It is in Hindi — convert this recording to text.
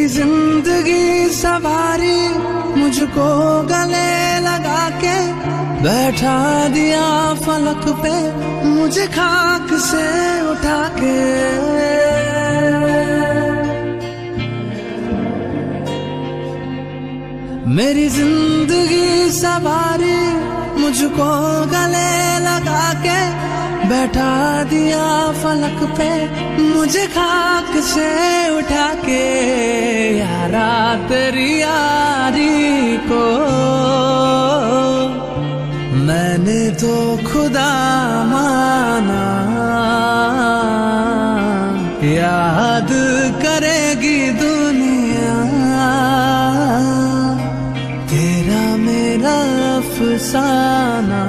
मेरी जिंदगी सवारी मुझको गले लगा के बैठा दिया फलक पे मुझे खाक से उठा के। मेरी जिंदगी सवारी मुझको गले लगा के बैठा दिया फलक पे मुझे खाक से उठा के। यारा तेरी यारी को मैंने तो खुदा माना, याद करेगी दुनिया तेरा मेरा अफसाना।